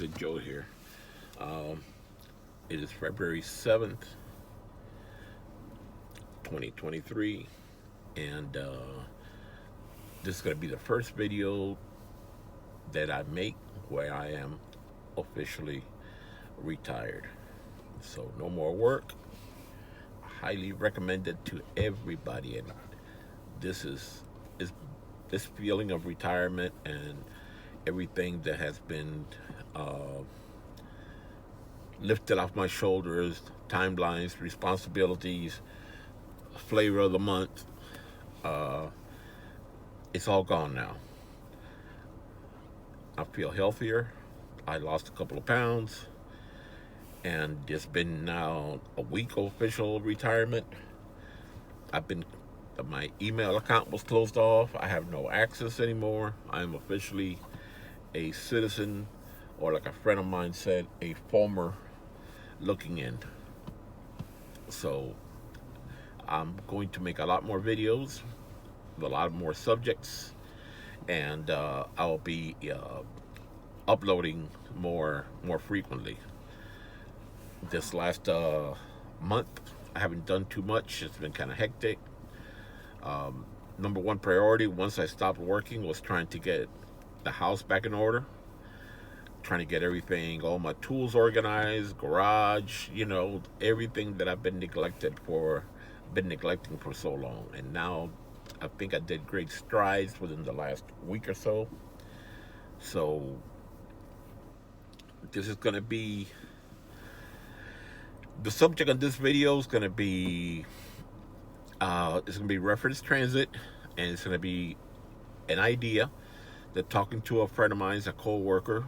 Big Joe here. Um, it is February 7th, 2023, and this is going to be the first video that I make where I am officially retired. So, no more work. Highly recommended to everybody. And this is this feeling of retirement and everything that has been uh, lifted off my shoulders, timelines, responsibilities, flavor of the month. Uh, it's all gone now. I feel healthier. I lost a couple of pounds, and it's been now a week of official retirement. I've been my email account was closed off. I have no access anymore. I am officially a citizen, or like a friend of mine said, a former looking in. So I'm going to make a lot more videos, a lot more subjects, and I'll be uploading more frequently. This last month, I haven't done too much. It's been kind of hectic. Number one priority once I stopped working was trying to get the house back in order, trying to get everything, all my tools organized, garage, everything that I've been neglecting for so long. And now I think I did great strides within the last week or so. So this is going to be the subject of this video is going to be it's going to be reference transit, and it's going to be an idea that talking to a friend of mine, a co-worker,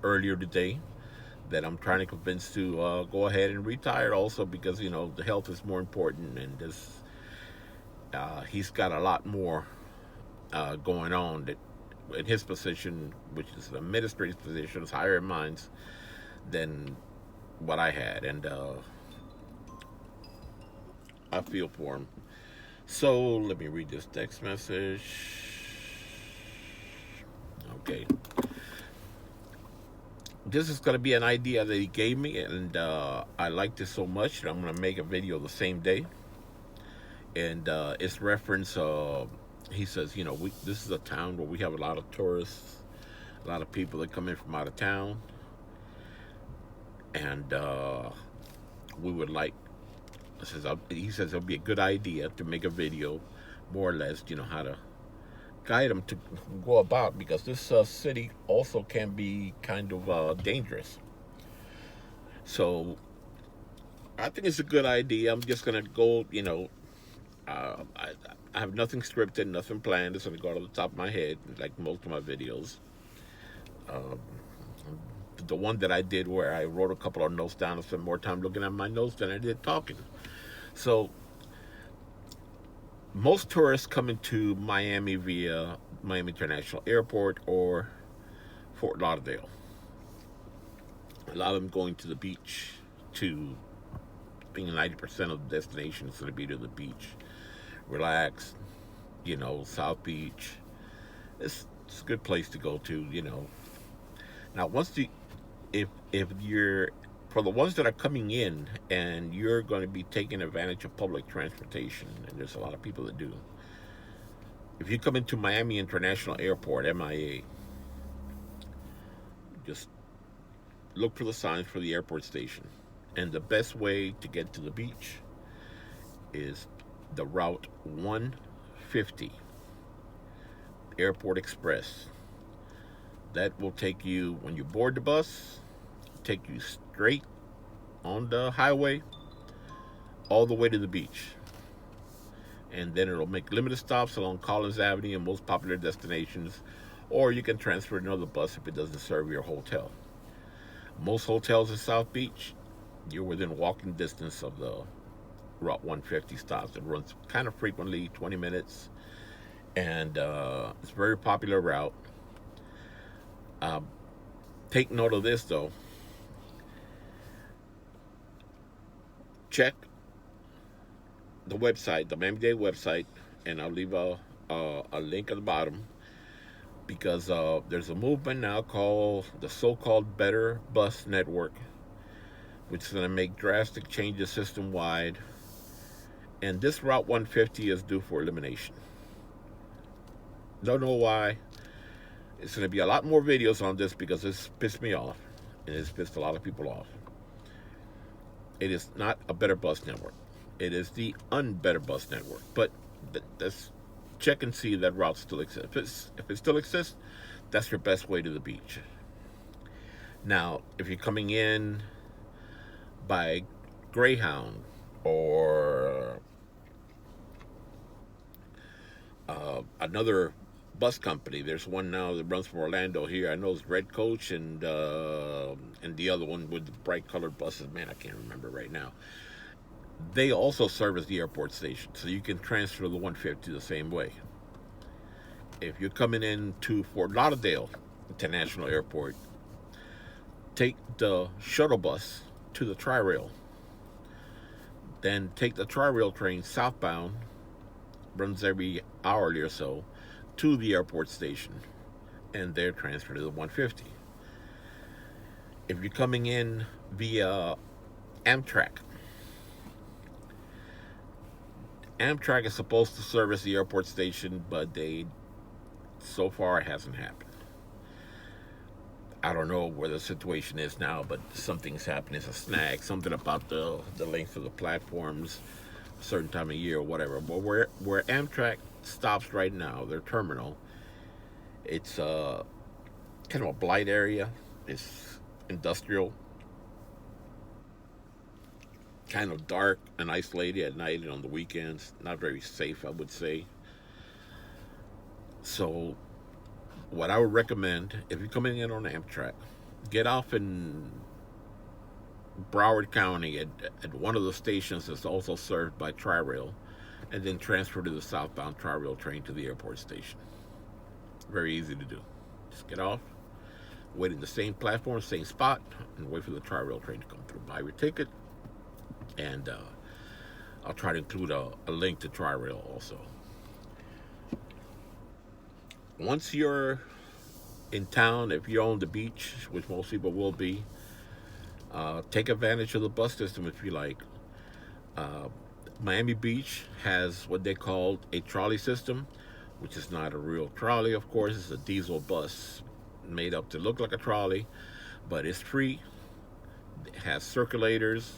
earlier today, that I'm trying to convince to go ahead and retire. Also, because the health is more important, and this he's got a lot more going on that in his position, which is an administrative position, is higher in mine's than what I had, and I feel for him. So let me read this text message. Okay. This is going to be an idea that he gave me, and I liked it so much that I'm going to make a video the same day. And it's reference. He says, this is a town where we have a lot of tourists, a lot of people that come in from out of town, and we would like. He says it'll be a good idea to make a video, more or less, how to guide them to go about, because this city also can be kind of dangerous. So I think it's a good idea. I'm just gonna go, I have nothing scripted, nothing planned. It's gonna go out of the top of my head, like most of my videos. Um, the one that I did where I wrote a couple of notes down, I spent more time looking at my notes than I did talking. So most tourists come into Miami via Miami International Airport or Fort Lauderdale. A lot of them going to the beach. To I think 90% of the destination is going to be to the beach. Relax, South Beach. It's a good place to go to. Now, if you're, for the ones that are coming in and you're going to be taking advantage of public transportation, and there's a lot of people that do. If you come into Miami International Airport, MIA, just look for the signs for the airport station. And the best way to get to the beach is the Route 150 Airport Express. That will take you, when you board the bus, take you straight on the highway all the way to the beach. And then it'll make limited stops along Collins Avenue and most popular destinations, or you can transfer another bus if it doesn't serve your hotel. Most hotels in South Beach, you're within walking distance of the Route 150 stops. It runs kind of frequently, 20 minutes, and it's a very popular route. Take note of this, though. Check the website, the Miami-Dade website, and I'll leave a link at the bottom. because there's a movement now called the so-called Better Bus Network, which is going to make drastic changes system wide. And this Route 150 is due for elimination. Don't know why. It's going to be a lot more videos on this because it's pissed me off, and it's pissed a lot of people off. It is not a better bus network. It is the unbetter bus network. But let's check and see if that route still exists. If it still exists, that's your best way to the beach. Now, if you're coming in by Greyhound or another bus company. There's one now that runs from Orlando here. I know it's Red Coach and the other one with the bright colored buses. Man, I can't remember right now. They also service the airport station, so you can transfer the 150 the same way. If you're coming into Fort Lauderdale International Airport, take the shuttle bus to the Tri-Rail. Then take the Tri-Rail train southbound, runs every hourly or so, to the airport station, and they're transferred to the 150. If you're coming in via Amtrak, Amtrak is supposed to service the airport station, but so far it hasn't happened. I don't know where the situation is now, but something's happened. It's a snag, something about the length of the platforms, a certain time of year or whatever. But where Amtrak stops right now, their terminal, it's kind of a blight area. It's industrial, kind of dark and isolated at night and on the weekends. Not very safe, I would say. So what I would recommend, if you're coming in on Amtrak, get off in Broward County at one of the stations that's also served by Tri-Rail, and then transfer to the southbound Tri-Rail train to the airport station. Very easy to do. Just get off, wait in the same platform, same spot, and wait for the Tri-Rail train to come through. Buy your ticket, and I'll try to include a link to Tri-Rail also. Once you're in town, if you're on the beach, which most people will be, take advantage of the bus system if you like. Uh, Miami Beach has what they call a trolley system, which is not a real trolley, of course. It's a diesel bus made up to look like a trolley, but it's free. It has circulators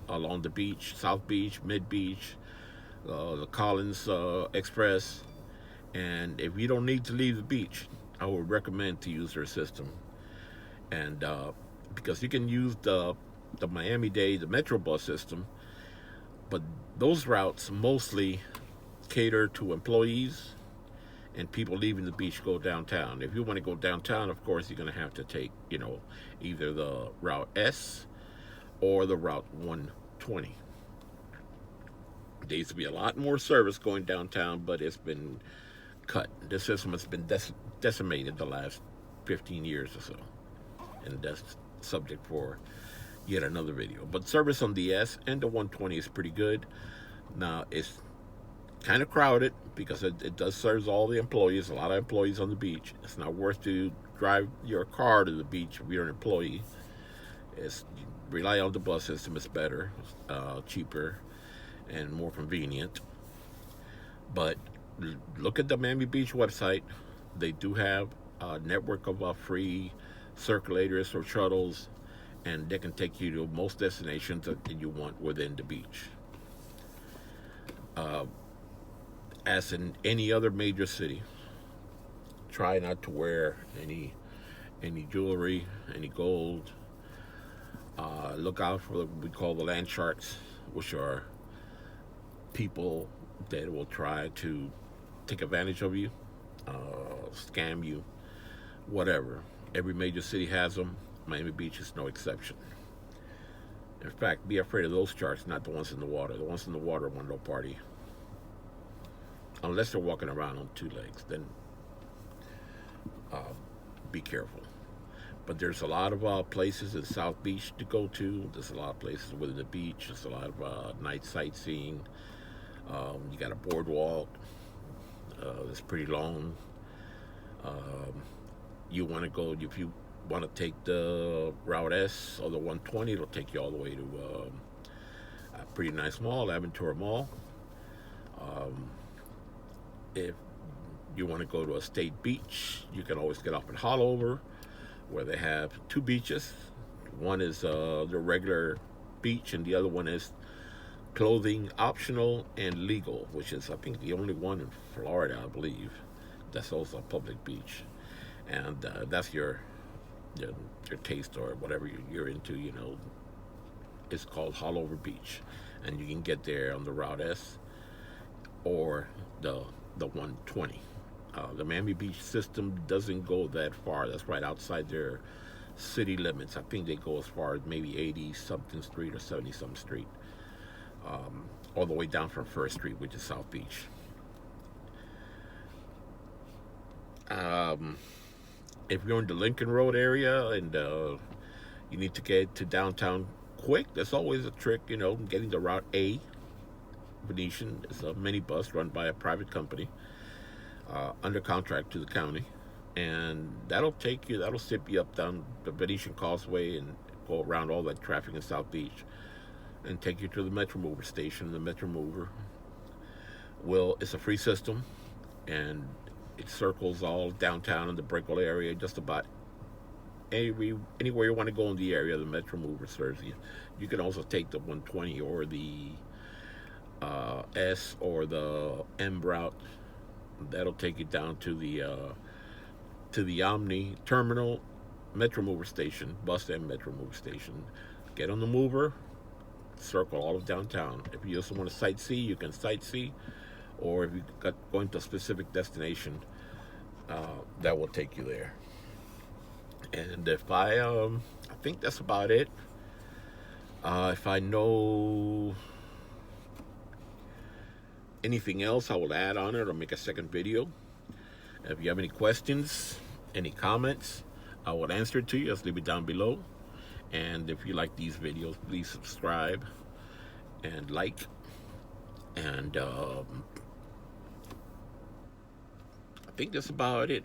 along the beach, South Beach, Mid Beach, the Collins Express. And if you don't need to leave the beach, I would recommend to use their system. And because you can use the Miami-Dade, the Metro bus system, but those routes mostly cater to employees and people leaving the beach go downtown. If you want to go downtown, of course, you're going to have to take, either the Route S or the Route 120. There used to be a lot more service going downtown, but it's been cut. This system has been decimated the last 15 years or so. And that's subject for yet another video. But service on the S and the 120 is pretty good. Now, it's kind of crowded because it does serve all the employees, a lot of employees on the beach. It's not worth to drive your car to the beach if you're an employee. Rely on the bus system. It's better, cheaper, and more convenient. But look at the Miami Beach website. They do have a network of free circulators or shuttles, and they can take you to most destinations that you want within the beach. As in any other major city, try not to wear any jewelry, any gold. Look out for what we call the land sharks, which are people that will try to take advantage of you, scam you, whatever. Every major city has them. Miami Beach is no exception. In fact, be afraid of those sharks, not the ones in the water. The ones in the water want no party. Unless they're walking around on two legs, then be careful. But there's a lot of places in South Beach to go to. There's a lot of places within the beach. There's a lot of night sightseeing. You got a boardwalk. It's pretty long. You want to go, if you want to take the Route S or the 120, it'll take you all the way to a pretty nice mall, Aventura Mall. Um, if you want to go to a state beach, you can always get off at Hollover, where they have two beaches. One is the regular beach, and the other one is clothing optional and legal, which is, I think, the only one in Florida, I believe, that's also a public beach. And that's your, your taste or whatever you're into. It's called Hollover Beach, and you can get there on the Route S or the 120. The Miami Beach system doesn't go that far. That's right outside their city limits. I think they go as far as maybe 80 something street or 70 something street, all the way down from First Street, which is South Beach. Um, if you're in the Lincoln Road area and you need to get to downtown quick, there's always a trick, getting the Route A. Venetian is a minibus run by a private company under contract to the county. And that'll zip you up down the Venetian Causeway and go around all that traffic in South Beach and take you to the Metro Mover station. The Metro Mover it's a free system, and it circles all downtown in the Brickell area, just about anywhere you want to go in the area. The Metro Mover serves you. You can also take the 120 or the S or the M route. That'll take you down to the Omni Terminal Metro Mover station, bus and Metro Mover station. Get on the mover, circle all of downtown. If you also want to sightsee, you can sightsee, or if you got going to a specific destination, that will take you there. And I think that's about it. If I know anything else, I will add on it or make a second video. If you have any questions, any comments, I will answer it to you. Just leave it down below. And if you like these videos, please subscribe and like. And I think that's about it.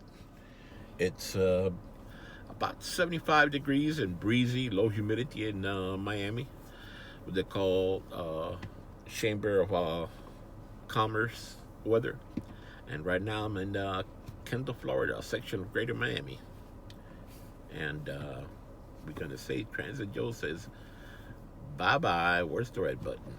It's about 75 degrees and breezy, low humidity in Miami, what they call Chamber of Commerce weather. And right now I'm in Kendall, Florida, a section of Greater Miami. And we're going to say Transit Joe says, bye-bye. Where's the red button?